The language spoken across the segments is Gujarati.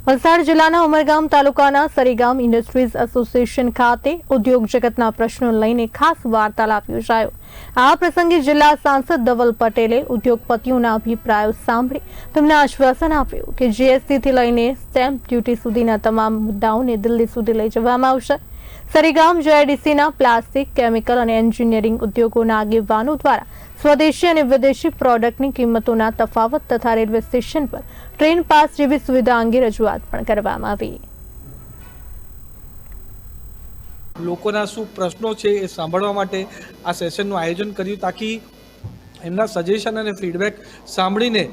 વલસાડ જિલ્લાના ઉમરગામ તાલુકાના સરીગામ ઇન્ડસ્ટ્રીઝ એસોસિએશન ખાતે ઉદ્યોગ જગતના પ્રશ્નો લઈને ખાસ વાર્તાલાપ યોજાયો। આ પ્રસંગે જિલ્લા સાંસદ ધવલ પટેલે ઉદ્યોગપતિઓના અભિપ્રાયો સાંભળી તેમને આશ્વાસન આપ્યું કે જીએસટીથી લઈને સ્ટેમ્પ ડ્યુટી સુધીના તમામ મુદ્દાઓને દિલ્હી સુધી લઈ જવામાં આવશે। સરીગામ જેઆઈડીસીના પ્લાસ્ટિક, કેમિકલ અને એન્જિનિયરિંગ ઉદ્યોગોના આગેવાનો દ્વારા સ્વદેશી અને વિદેશી પ્રોડક્ટની કિંમતોના તફાવત તથા રેલવે સ્ટેશન પર ટ્રેન પાસ જેવી સુવિધા અંગે રજૂઆત પણ કરવામાં આવી। લોકોના શું પ્રશ્નો છે એ સાંભળવા માટે આ સેશનનું આયોજન કર્યું, તાકી એમના સજેશન અને ફીડબેક સાંભળીને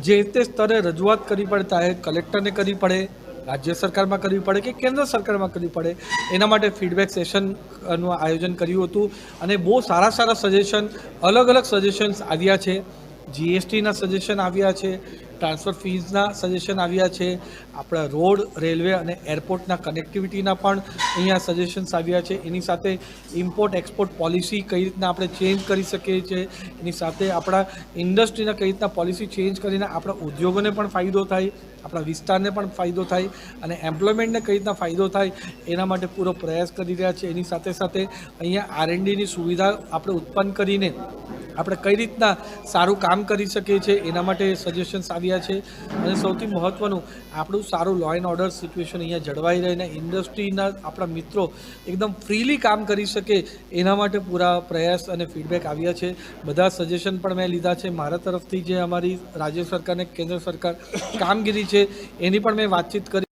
જે તે સ્તરે રજૂઆત કરવી પડે, ચાહે કલેક્ટરને કરવી પડે, રાજ્ય સરકારમાં કરવી પડે કે કેન્દ્ર સરકારમાં કરવી પડે, એના માટે ફીડબેક સેશનનું આયોજન કર્યું હતું। અને બહુ સારા સજેશન, અલગ સજેશન્સ આવ્યા છે। જીએસટીના સજેશન આવ્યા છે, ટ્રાન્સફર ફીઝના સજેશન આવ્યા છે, આપણા રોડ, રેલવે અને એરપોર્ટના કનેક્ટિવિટીના પણ અહીંયા સજેશન્સ આવ્યા છે। એની સાથે ઇમ્પોર્ટ એક્સપોર્ટ પોલિસી કઈ રીતના આપણે ચેન્જ કરી શકીએ છીએ, એની સાથે આપણા ઇન્ડસ્ટ્રીના કઈ રીતના પોલિસી ચેન્જ કરીને આપણા ઉદ્યોગોને પણ ફાયદો થાય, આપણા વિસ્તારને પણ ફાયદો થાય અને એમ્પ્લોયમેન્ટને કઈ રીતના ફાયદો થાય એના માટે પૂરો પ્રયાસ કરી રહ્યા છે। એની સાથે અહીંયા આરએનડીની સુવિધા આપણે ઉત્પન્ન કરીને આપણે કઈ રીતના સારું કામ કરી શકીએ છીએ એના માટે સજેશન્સ આવ્યા છે। અને સૌથી મહત્ત્વનું, આપણું સારું લો એન્ડ ઓર્ડર સિચ્યુએશન અહીંયા જળવાઈ રહીને ઇન્ડસ્ટ્રીના આપણા મિત્રો એકદમ ફ્રીલી કામ કરી શકે એના માટે પૂરા પ્રયાસ અને ફીડબેક આવ્યા છે। બધા સજેશન પણ મેં લીધા છે। મારા તરફથી જે અમારી રાજ્ય સરકાર અને કેન્દ્ર સરકાર કામગીરી છે એની પણ મેં વાતચીત કરી।